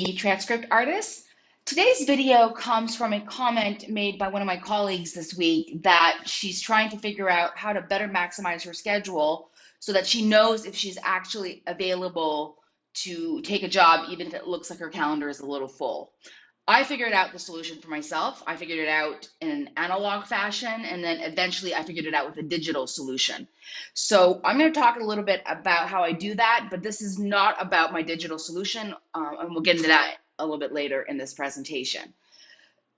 Transcript artist. Today's video comes from a comment made by one of my colleagues this week that she's trying to figure out how to better maximize her schedule so that she knows if she's actually available to take a job, even if it looks like her calendar is a little full. I figured out the solution for myself. I figured it out in an analog fashion, and then eventually I figured it out with a digital solution. So I'm going to talk a little bit about how I do that, but this is not about my digital solution, and we'll get into that a little bit later in this presentation.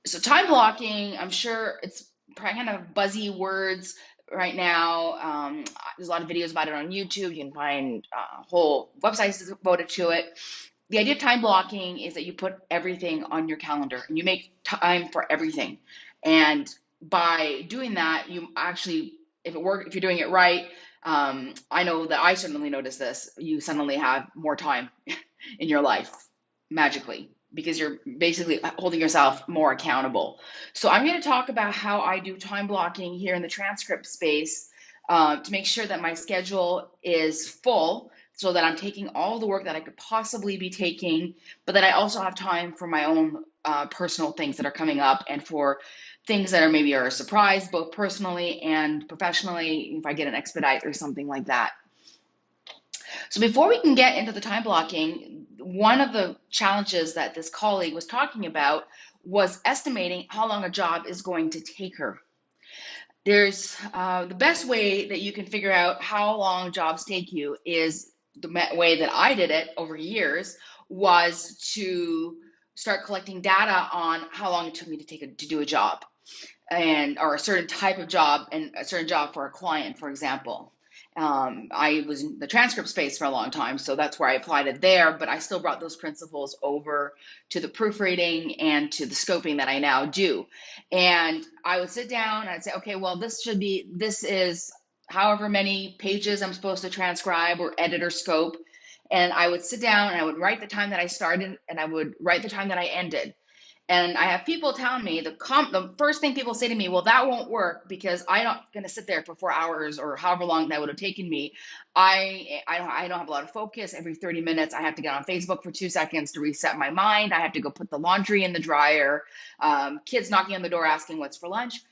So time blocking, I'm sure it's kind of buzzy words right now. There's a lot of videos about it on YouTube. You can find whole websites devoted to it. The idea of time blocking is that you put everything on your calendar and you make time for everything. And by doing that, you actually, if you're doing it right, I know that I certainly notice this, you suddenly have more time in your life magically because you're basically holding yourself more accountable. So I'm going to talk about how I do time blocking here in the transcript space to make sure that my schedule is full so that I'm taking all the work that I could possibly be taking, but that I also have time for my own personal things that are coming up and for things that are maybe a surprise, both personally and professionally, if I get an expedite or something like that. So before we can get into the time blocking, one of the challenges that this colleague was talking about was estimating how long a job is going to take her. There's the best way that you can figure out how long jobs take you is the way that I did it over years was to start collecting data on how long it took me to do a job or a certain type of job and a certain job for a client, for example. I was in the transcript space for a long time, so that's where I applied it there, but I still brought those principles over to the proofreading and to the scoping that I now do. And I would sit down and I'd say, okay, well, this is however many pages I'm supposed to transcribe or edit or scope. And I would sit down and I would write the time that I started and I would write the time that I ended. And I have people telling me the first thing people say to me, well, that won't work because I'm not going to sit there for 4 hours or however long that would have taken me. I don't have a lot of focus. Every 30 minutes, I have to get on Facebook for 2 seconds to reset my mind. I have to go put the laundry in the dryer. Kids knocking on the door asking what's for lunch.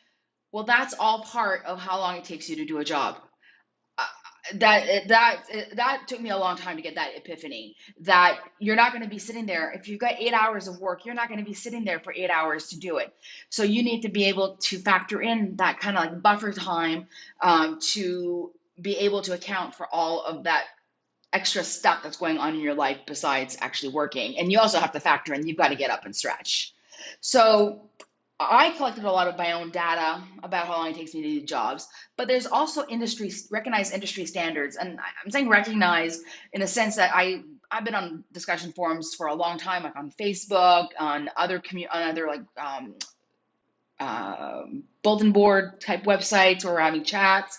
Well, that's all part of how long it takes you to do a job. That took me a long time to get that epiphany that you're not going to be sitting there. If you've got 8 hours of work, you're not going to be sitting there for 8 hours to do it. So you need to be able to factor in that kind of like buffer time to be able to account for all of that extra stuff that's going on in your life besides actually working. And you also have to factor in, you've got to get up and stretch. So I collected a lot of my own data about how long it takes me to do jobs, but there's also recognized industry standards. And I'm saying recognized in the sense that I've been on discussion forums for a long time, like on Facebook, on other bulletin board type websites, or having chats,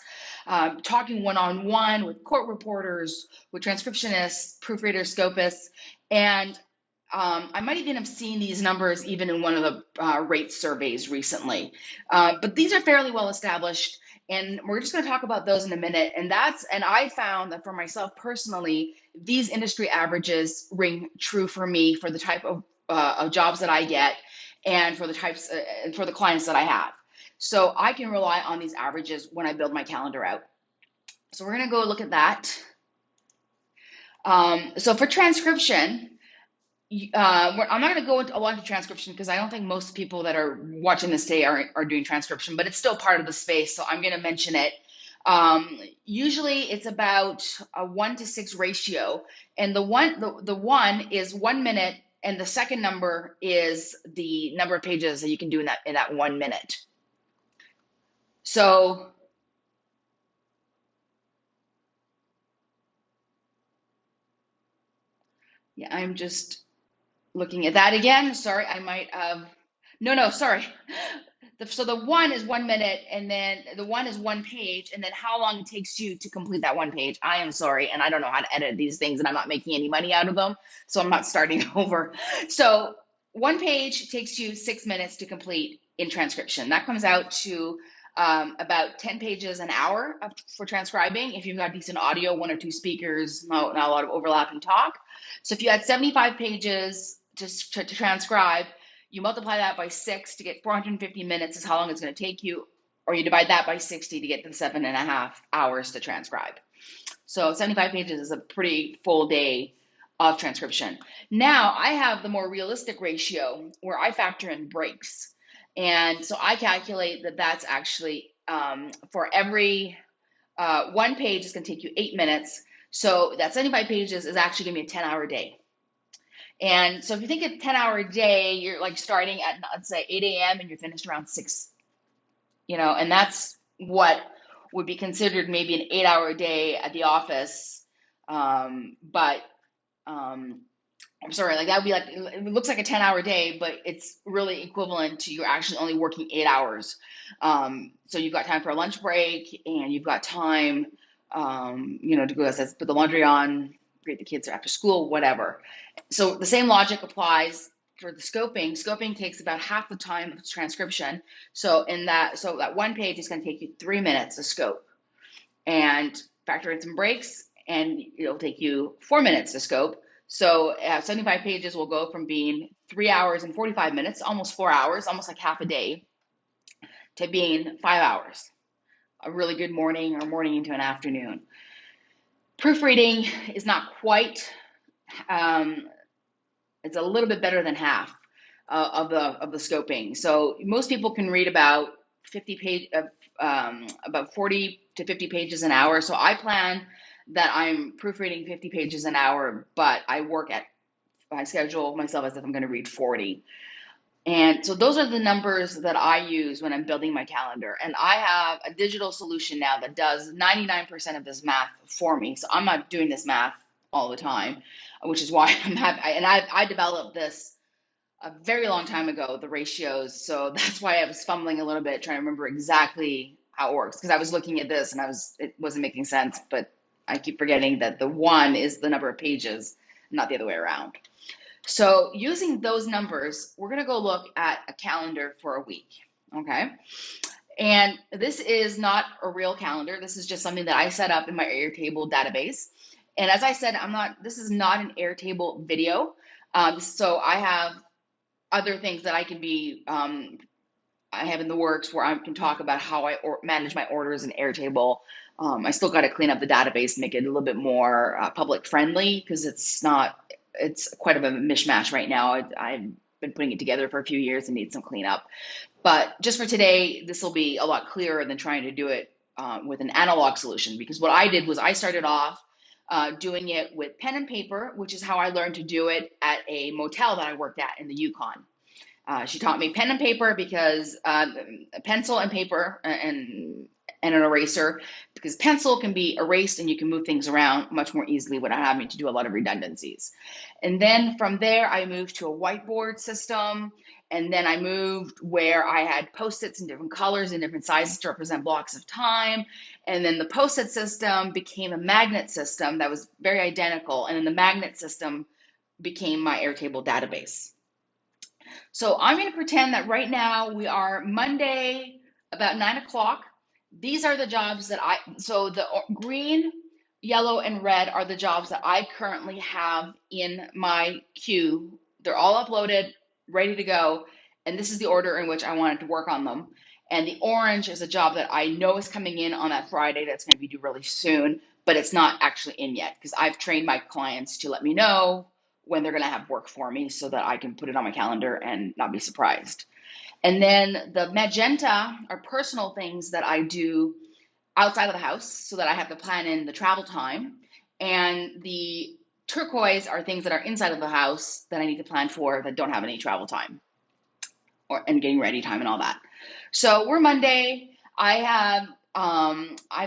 talking one-on-one with court reporters, with transcriptionists, proofreaders, scopists, and I might even have seen these numbers even in one of the rate surveys recently. But these are fairly well established, and we're just going to talk about those in a minute. And I found that for myself personally, these industry averages ring true for me for the type of jobs that I get and for the for the clients that I have. So I can rely on these averages when I build my calendar out. So we're going to go look at that. So for transcription, I'm not going to go into a lot of transcription because I don't think most people that are watching this today are doing transcription, but it's still part of the space, so I'm going to mention it. Usually it's about a 1-to-6 ratio, and the one is 1 minute, and the second number is the number of pages that you can do in that 1 minute. So yeah, I'm just looking at that again. Sorry, I might have, no, sorry. So the one is 1 minute, and then the one is one page, and then how long it takes you to complete that one page. I am sorry, and I don't know how to edit these things, and I'm not making any money out of them, so I'm not starting over. So one page takes you 6 minutes to complete in transcription. That comes out to about 10 pages an hour for transcribing. If you've got decent audio, 1 or 2 speakers, not a lot of overlapping talk. So if you had 75 pages to transcribe, you multiply that by 6 to get 450 minutes is how long it's going to take you, or you divide that by 60 to get the 7.5 hours to transcribe. So 75 pages is a pretty full day of transcription. Now I have the more realistic ratio where I factor in breaks. And so I calculate that that's actually for every one page is going to take you 8 minutes. So that 75 pages is actually going to be a 10-hour day. And so if you think a 10-hour day, you're like starting at, let's say, 8 a.m. and you're finished around 6, and that's what would be considered maybe an 8-hour day at the office. But I'm sorry, like that would be like, it looks like a 10-hour day, but it's really equivalent to you're actually only working 8 hours. So you've got time for a lunch break, and you've got time, to go, put the laundry on, greet the kids after school, whatever. So the same logic applies for the scoping. Scoping takes about half the time of transcription. So that one page is going to take you 3 minutes to scope, and factor in some breaks, and it'll take you 4 minutes to scope. So 75 pages will go from being 3 hours and 45 minutes, almost 4 hours, almost like half a day, to being 5 hours, a really good morning or morning into an afternoon. Proofreading is not quite, it's a little bit better than half of the scoping. So most people can read about 40 to 50 pages an hour. So I plan that I'm proofreading 50 pages an hour, but I schedule myself as if I'm going to read 40. And so those are the numbers that I use when I'm building my calendar. And I have a digital solution now that does 99% of this math for me. So I'm not doing this math all the time, which is why I developed this a very long time ago, the ratios. So that's why I was fumbling a little bit, trying to remember exactly how it works. Because I was looking at this and it wasn't making sense, but I keep forgetting that the 1 is the number of pages, not the other way around. So using those numbers, we're going to go look at a calendar for a week, okay? And this is not a real calendar. This is just something that I set up in my Airtable database. And as I said, this is not an Airtable video. So I have other things that I have in the works where I can talk about how I manage my orders in Airtable. I still got to clean up the database, make it a little bit more public friendly, because it's quite of a mishmash right now. I've been putting it together for a few years and need some cleanup. But just for today, this will be a lot clearer than trying to do it with an analog solution, because what I did was I started off doing it with pen and paper, which is how I learned to do it at a motel that I worked at in the Yukon. She taught me pen and paper because pencil and paper and an eraser, because pencil can be erased and you can move things around much more easily without having to do a lot of redundancies. And then from there, I moved to a whiteboard system. And then I moved where I had Post-its in different colors and different sizes to represent blocks of time. And then the Post-it system became a magnet system that was very identical. And then the magnet system became my Airtable database. So I'm going to pretend that right now we are Monday, about 9 o'clock. These are the jobs so the green, yellow, and red are the jobs that I currently have in my queue. They're all uploaded, ready to go. And this is the order in which I wanted to work on them. And the orange is a job that I know is coming in on that Friday that's going to be due really soon, but it's not actually in yet, because I've trained my clients to let me know when they're going to have work for me so that I can put it on my calendar and not be surprised. And then the magenta are personal things that I do outside of the house so that I have to plan in the travel time. And the turquoise are things that are inside of the house that I need to plan for that don't have any travel time and getting ready time and all that. So we're Monday. I've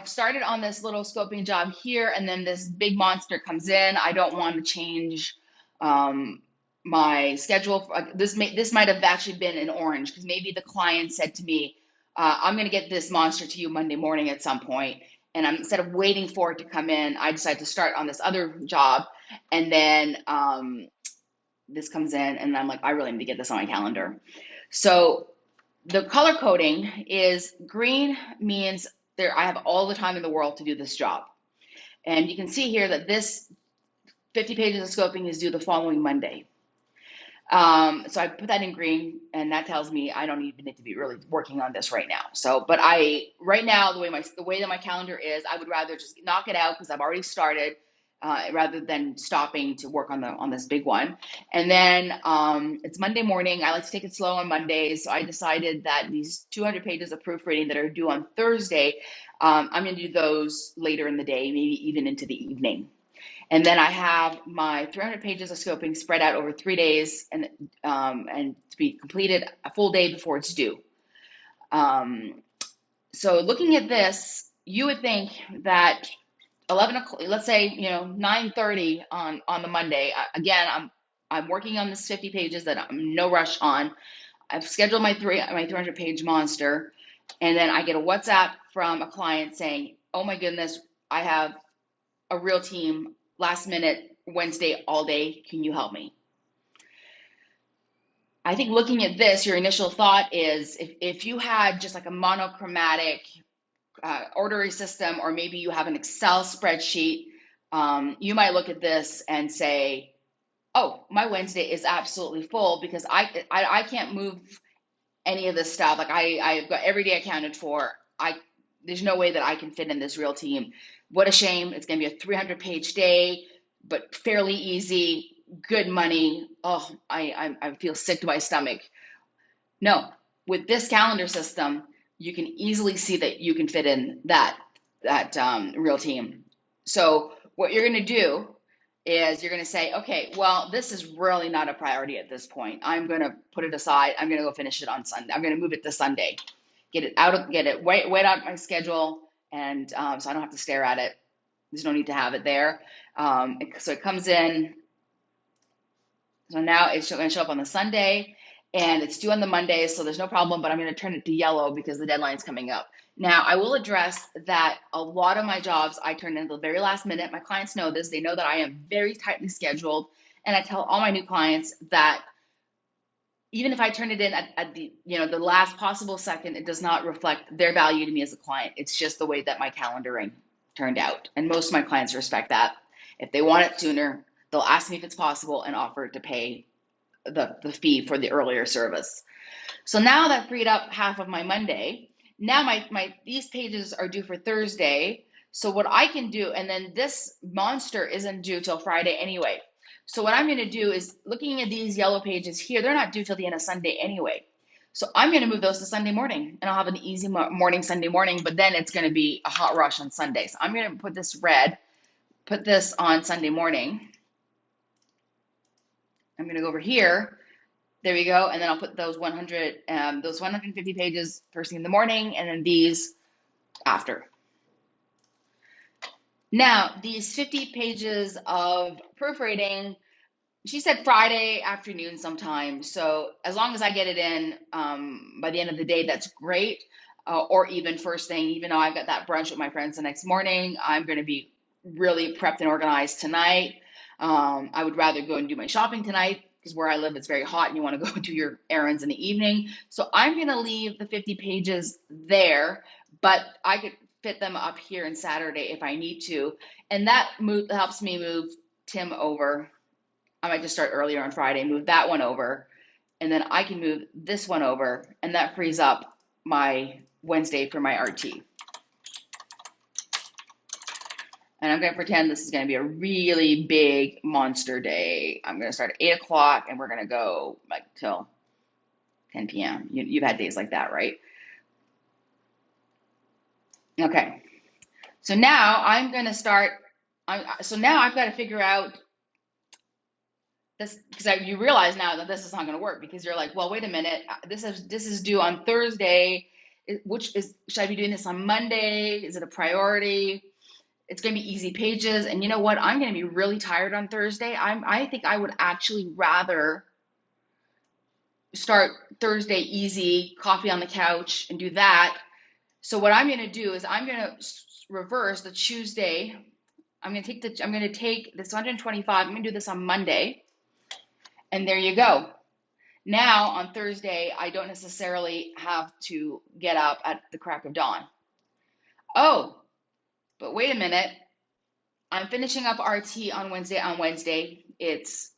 started on this little scoping job here, and then this big monster comes in. I don't want to change my schedule. This might have actually been in orange, because maybe the client said to me, I'm going to get this monster to you Monday morning at some point. And instead of waiting for it to come in, I decided to start on this other job. And then this comes in, and I'm like, I really need to get this on my calendar. So the color coding is green means I have all the time in the world to do this job. And you can see here that this 50 pages of scoping is due the following Monday. So I put that in green, and that tells me I don't even need to be really working on this right now. So, but right now, the way that my calendar is, I would rather just knock it out because I've already started, rather than stopping to work on this big one. And then it's Monday morning. I like to take it slow on Mondays, so I decided that these 200 pages of proofreading that are due on Thursday, I'm going to do those later in the day, maybe even into the evening. And then I have my 300 pages of scoping spread out over 3 days, and to be completed a full day before it's due. So looking at this, you would think that 11 o'clock, let's say, 9:30 on the Monday. Again, I'm working on this 50 pages that I'm no rush on. I've scheduled my 300 page monster, and then I get a WhatsApp from a client saying, "Oh my goodness, I have a real team last minute Wednesday all day. Can you help me?" I think looking at this, your initial thought is if you had just like a monochromatic ordering system, or maybe you have an Excel spreadsheet, you might look at this and say, "Oh, my Wednesday is absolutely full because I can't move any of this stuff. Like I've got every day accounted for. There's no way that I can fit in this real team. What a shame. It's going to be a 300-page day, but fairly easy, good money. Oh, I feel sick to my stomach." No, with this calendar system, you can easily see that you can fit in that real team. So what you're going to do is you're going to say, "Okay, well, this is really not a priority at this point. I'm going to put it aside. I'm going to go finish it on Sunday. I'm going to move it to Sunday, get it way out my schedule, and so I don't have to stare at it. There's no need to have it there." So it comes in. So now it's going to show up on the Sunday, and it's due on the Monday, so there's no problem, but I'm going to turn it to yellow because the deadline's coming up. Now, I will address that a lot of my jobs I turn in at the very last minute. My clients know this. They know that I am very tightly scheduled, and I tell all my new clients that even if I turn it in at the last possible second, it does not reflect their value to me as a client. It's just the way that my calendaring turned out, and most of my clients respect that. If they want it sooner, they'll ask me if it's possible and offer to pay the fee for the earlier service. So now that freed up half of my Monday. Now these pages are due for Thursday. So what I can do, and then this monster isn't due till Friday anyway. So what I'm going to do is, looking at these yellow pages here, they're not due till the end of Sunday anyway. So I'm going to move those to Sunday morning, and I'll have an easy morning Sunday morning, but then it's going to be a hot rush on Sunday. So I'm going to put this red, put this on Sunday morning. I'm going to go over here. There we go. And then I'll put those 150 pages first thing in the morning, and then these after. Now, these 50 pages of proofreading, she said Friday afternoon sometime. So as long as I get it in by the end of the day, that's great. Or even first thing, even though I've got that brunch with my friends the next morning, I'm going to be really prepped and organized tonight. I would rather go and do my shopping tonight, because where I live, it's very hot and you want to go do your errands in the evening. So I'm going to leave the 50 pages there, but I could fit them up here on Saturday if I need to. And that helps me move Tim over. I might just start earlier on Friday, move that one over, and then I can move this one over, and that frees up my Wednesday for my RT. And I'm going to pretend this is going to be a really big monster day. I'm going to start at 8 o'clock, and we're going to go like till 10 p.m. You've had days like that, right? Okay. So now I'm going to start. So now I've got to figure out this, because you realize now that this is not going to work, because you're like, well, wait a minute. This is due on Thursday. Should I be doing this on Monday? Is it a priority? It's going to be easy pages. And you know what? I'm going to be really tired on Thursday. I think I would actually rather start Thursday easy, coffee on the couch, and do that. So what I'm going to do is I'm going to reverse the Tuesday. I'm going to take this 125. I'm going to do this on Monday. And there you go. Now on Thursday, I don't necessarily have to get up at the crack of dawn. Oh, but wait a minute. I'm finishing up RT on Wednesday. It's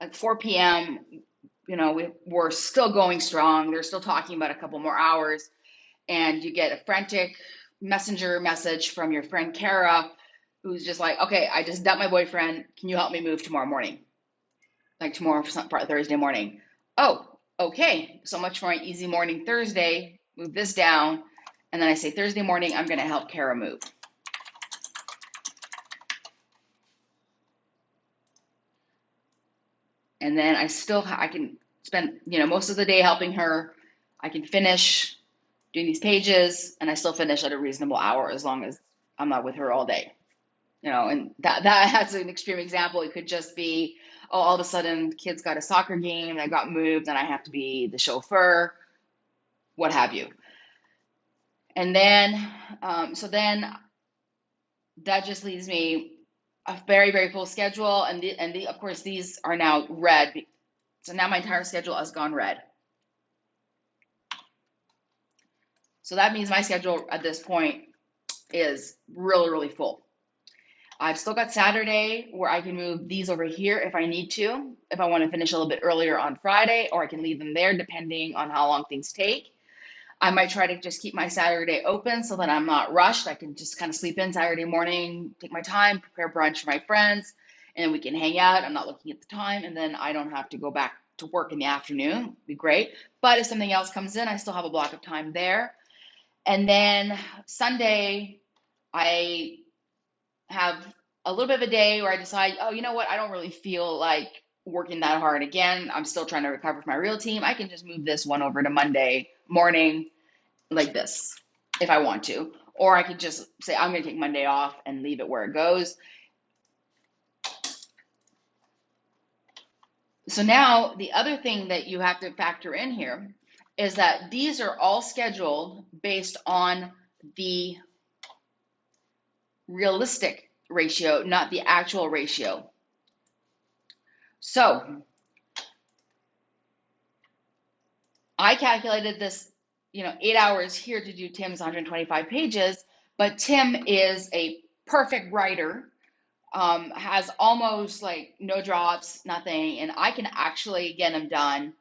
like 4 p.m. we're still going strong. They're still talking about a couple more hours. And you get a frantic messenger message from your friend Kara, who's just like, okay, I just dumped my boyfriend. Can you help me move tomorrow morning? Like tomorrow, Thursday morning. Oh, okay. So much for an easy morning Thursday. Move this down. And then I say, Thursday morning, I'm going to help Kara move. And then I can spend, most of the day helping her. I can finish doing these pages, and I still finish at a reasonable hour as long as I'm not with her all day. And that's an extreme example. It could just be, oh, all of a sudden kids got a soccer game that got moved and I have to be the chauffeur, what have you. And then, so then that just leaves me a very, very full schedule. And of course, these are now red. So now my entire schedule has gone red. So that means my schedule at this point is really, really full. I've still got Saturday where I can move these over here if I need to, if I want to finish a little bit earlier on Friday, or I can leave them there depending on how long things take. I might try to just keep my Saturday open so that I'm not rushed. I can just kind of sleep in Saturday morning, take my time, prepare brunch for my friends, and we can hang out. I'm not looking at the time, and then I don't have to go back to work in the afternoon. It'd be great. But if something else comes in, I still have a block of time there. And then Sunday, I have a little bit of a day where I decide, oh, you know what? I don't really feel like working that hard again. I'm still trying to recover from my real team. I can just move this one over to Monday morning like this if I want to. Or I could just say, I'm going to take Monday off and leave it where it goes. So now the other thing that you have to factor in here is that these are all scheduled based on the realistic ratio, not the actual ratio. So I calculated this, 8 hours here to do Tim's 125 pages, but Tim is a perfect writer, has almost like no drops, nothing, and I can actually get him done.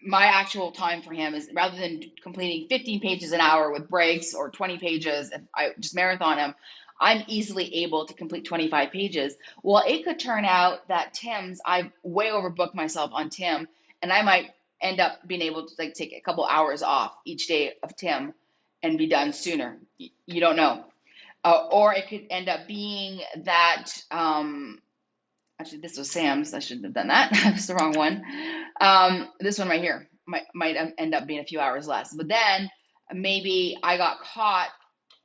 My actual time for him is, rather than completing 15 pages an hour with breaks or 20 pages, if I just marathon him, I'm easily able to complete 25 pages. Well, it could turn out that I've way overbooked myself on Tim, and I might end up being able to take a couple hours off each day of Tim and be done sooner. You don't know. Or it could end up being that, actually this was Sam's, I shouldn't have done that. That's the wrong one. This one right here might end up being a few hours less. But then maybe I got caught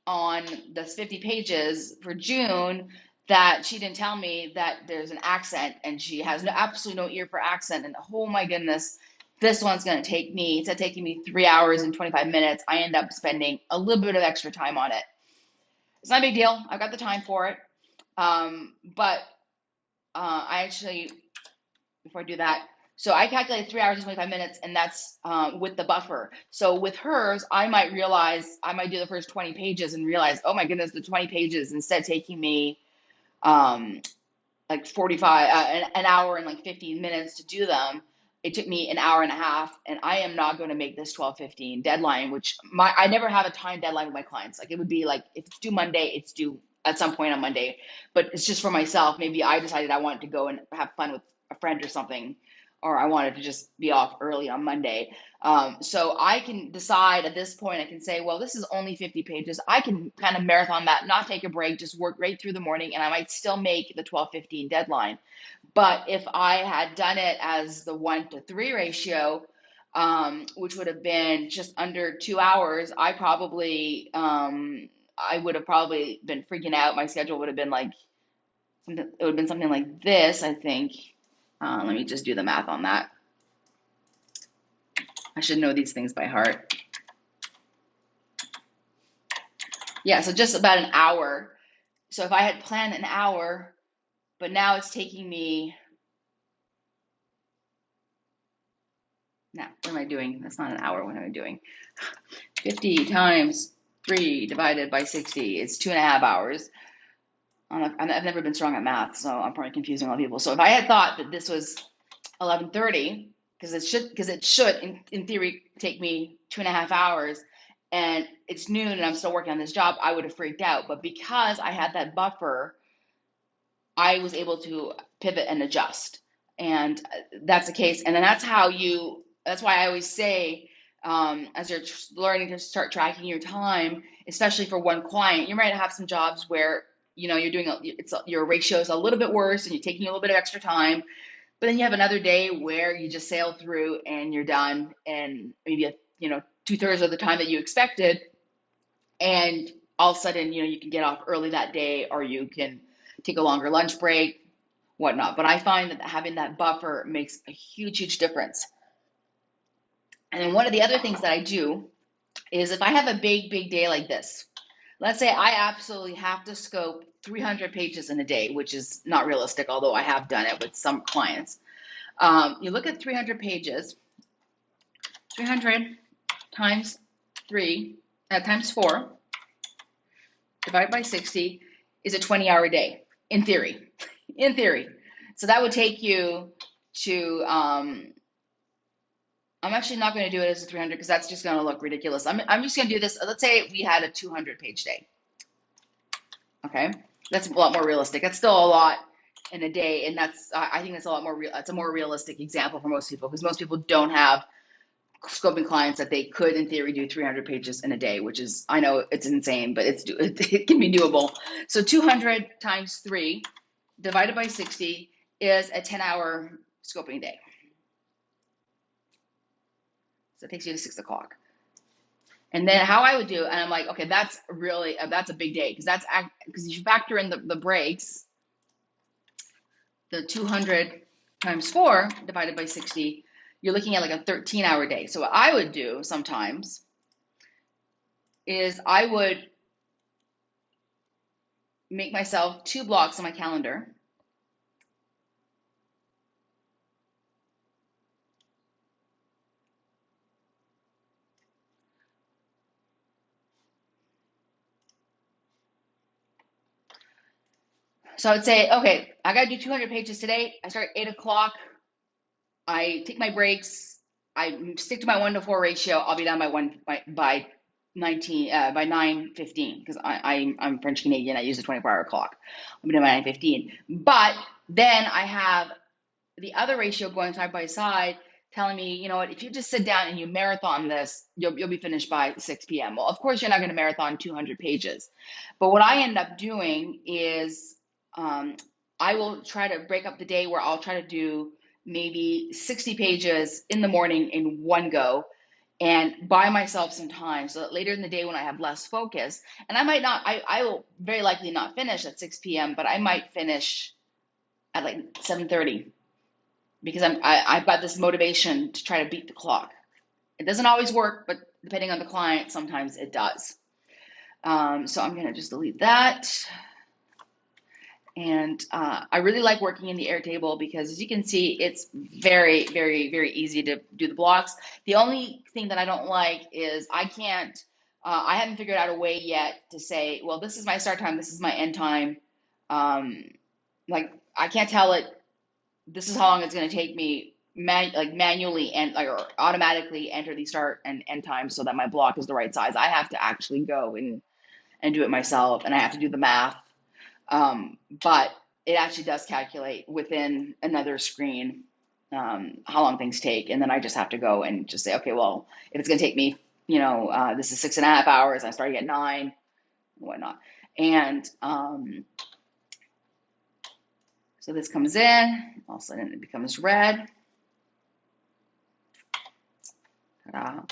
on the 50 pages for June that she didn't tell me that there's an accent, and she has absolutely no ear for accent. And oh my goodness, this one's going to take me, instead of taking me 3 hours and 25 minutes, I end up spending a little bit of extra time on it. It's not a big deal. I've got the time for it. But I actually, before I do that, so I calculate 3 hours and 25 minutes, and that's with the buffer. So with hers, I might do the first 20 pages and realize, oh my goodness, the 20 pages, instead of taking me like 45, an hour and like 15 minutes to do them, it took me an hour and a half, and I am not going to make this 12:15 deadline, which I never have a time deadline with my clients. Like, it would be like, if it's due Monday, it's due at some point on Monday, but it's just for myself. Maybe I decided I wanted to go and have fun with a friend or something, or I wanted to just be off early on Monday. So I can decide at this point, I can say, well, this is only 50 pages. I can kind of marathon that, not take a break, just work right through the morning, and I might still make the 12:15 deadline. But if I had done it as the 1-to-3 ratio, which would have been just under 2 hours, I would have probably been freaking out. My schedule would have been like, it would have been something like this, I think. Let me just do the math on that. I should know these things by heart. Yeah, so just about an hour. So if I had planned an hour, but now it's taking me, now, what am I doing? That's not an hour. What am I doing? 50 times 3 divided by 60 is 2.5 hours. I've never been strong at math, so I'm probably confusing a lot of people. So if I had thought that this was 11:30, because it should in theory take me 2.5 hours, and it's noon and I'm still working on this job, I would have freaked out. But because I had that buffer, I was able to pivot and adjust. And that's the case. And then that's why I always say, as you're learning to start tracking your time, especially for one client, you might have some jobs where, you're doing, your ratio is a little bit worse and you're taking a little bit of extra time. But then you have another day where you just sail through and you're done, and maybe, 2/3 of the time that you expected. And all of a sudden, you can get off early that day, or you can take a longer lunch break, whatnot. But I find that having that buffer makes a huge, huge difference. And then one of the other things that I do is if I have a big, big day like this, let's say I absolutely have to scope 300 pages in a day, which is not realistic, although I have done it with some clients. You look at 300 pages, 300 times 4, divided by 60 is a 20-hour day, in theory. In theory. So that would take you to, I'm actually not going to do it as a 300 because that's just going to look ridiculous. I'm just going to do this. Let's say we had a 200-page day. Okay, that's a lot more realistic. That's still a lot in a day, and I think that's a lot more real. It's a more realistic example for most people because most people don't have scoping clients that they could, in theory, do 300 pages in a day, which is, I know it's insane, but it can be doable. So 200 times 3 divided by 60 is a 10-hour scoping day. So it takes you to 6 o'clock. And then how I would do, and I'm like, okay, that's a big day because you factor in the breaks, the 200 times 4 divided by 60, you're looking at like a 13-hour day. So what I would do sometimes is I would make myself 2 blocks on my calendar. So I would say, okay, I got to do 200 pages today. I start at 8 o'clock. I take my breaks. I stick to my 1-to-4 ratio. I'll be done by 9:15 because I'm French Canadian. I use a 24-hour clock. I'll be done by 9:15. But then I have the other ratio going side by side, telling me, you know what, if you just sit down and you marathon this, you'll be finished by 6 p.m. Well, of course, you're not going to marathon 200 pages. But what I end up doing is I will try to break up the day where I'll try to do maybe 60 pages in the morning in one go and buy myself some time so that later in the day when I have less focus, and I will very likely not finish at 6 p.m., but I might finish at like 7:30 because I've got this motivation to try to beat the clock. It doesn't always work, but depending on the client, sometimes it does. So I'm going to just delete that. And I really like working in the Airtable because, as you can see, it's very, very, very easy to do the blocks. The only thing that I don't like is I haven't figured out a way yet to say, well, this is my start time, this is my end time. Like I can't tell it, this is how long it's going to take me manually and or automatically enter the start and end time so that my block is the right size. I have to actually go and do it myself, and I have to do the math. But it actually does calculate within another screen how long things take. And then I just have to go and just say, okay, well, if it's going to take me, this is 6.5 hours, I'm starting at 9 and whatnot. And so this comes in, all of a sudden it becomes red. Ta-da.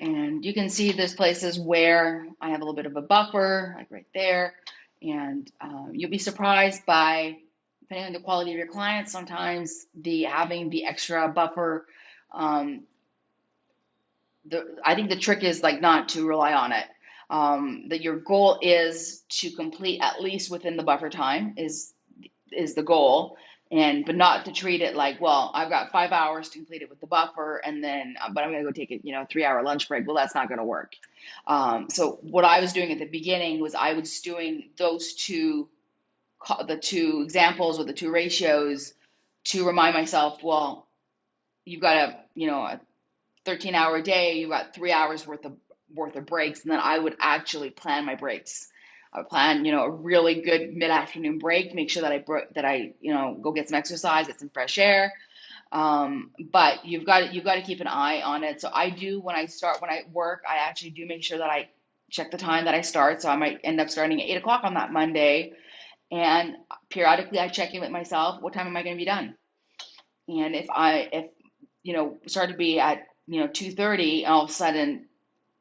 And you can see there's places where I have a little bit of a buffer, like right there. And you'll be surprised by, depending on the quality of your clients, sometimes having the extra buffer. I think the trick is like not to rely on it. That your goal is to complete at least within the buffer time is the goal, but not to treat it like, well, I've got 5 hours to complete it with the buffer, and then but I'm going to go take a 3-hour lunch break. Well, that's not going to work. So what I was doing at the beginning was I was doing the two examples with the 2 ratios to remind myself, well, you've got a 13-hour day, you've got 3 hours worth of breaks, and then I would actually plan my breaks. I would plan, a really good mid-afternoon break, make sure that I go get some exercise, get some fresh air. But you've got to keep an eye on it. So I do when I work, I actually do make sure that I check the time that I start. So I might end up starting at 8 o'clock on that Monday, and periodically I check in with myself. What time am I going to be done? And if start to be at 2:30, all of a sudden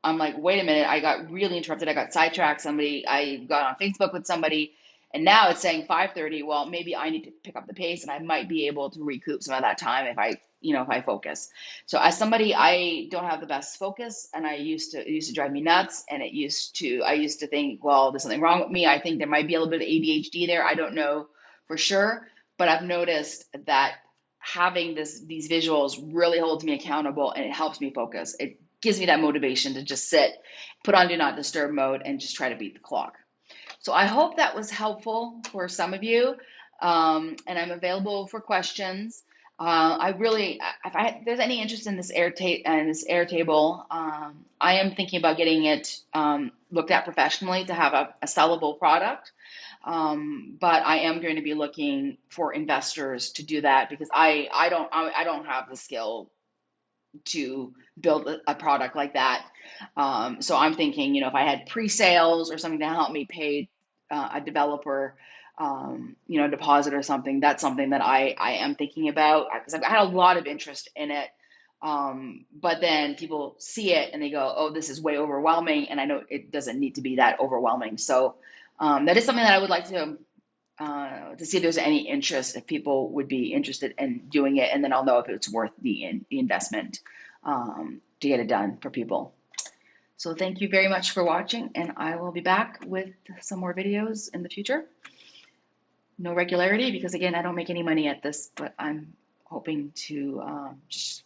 I'm like, wait a minute, I got really interrupted. I got sidetracked. I got on Facebook with somebody, and now it's saying 5:30. Well, maybe I need to pick up the pace, and I might be able to recoup some of that time if I focus. So as somebody, I don't have the best focus, and it used to drive me nuts, and I used to think, well, there's something wrong with me. I think there might be a little bit of ADHD there. I don't know for sure, but I've noticed that having these visuals really holds me accountable, and it helps me focus. It gives me that motivation to just sit, put on do not disturb mode, and just try to beat the clock. So I hope that was helpful for some of you, and I'm available for questions. If there's any interest in this Airtable, I am thinking about getting it looked at professionally to have a sellable product. But I am going to be looking for investors to do that, because I don't have the skill to build a product like that. So I'm thinking, if I had pre-sales or something to help me pay a developer, deposit or something, that's something that I am thinking about, because I've had a lot of interest in it. But then people see it and they go, oh, this is way overwhelming. And I know it doesn't need to be that overwhelming. So that is something that I would like to see if there's any interest, if people would be interested in doing it, and then I'll know if it's worth the investment to get it done for people. So thank you very much for watching, and I will be back with some more videos in the future. No regularity, because again, I don't make any money at this, but I'm hoping to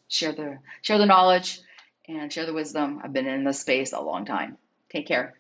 share the knowledge and share the wisdom. I've been in this space a long time. Take care.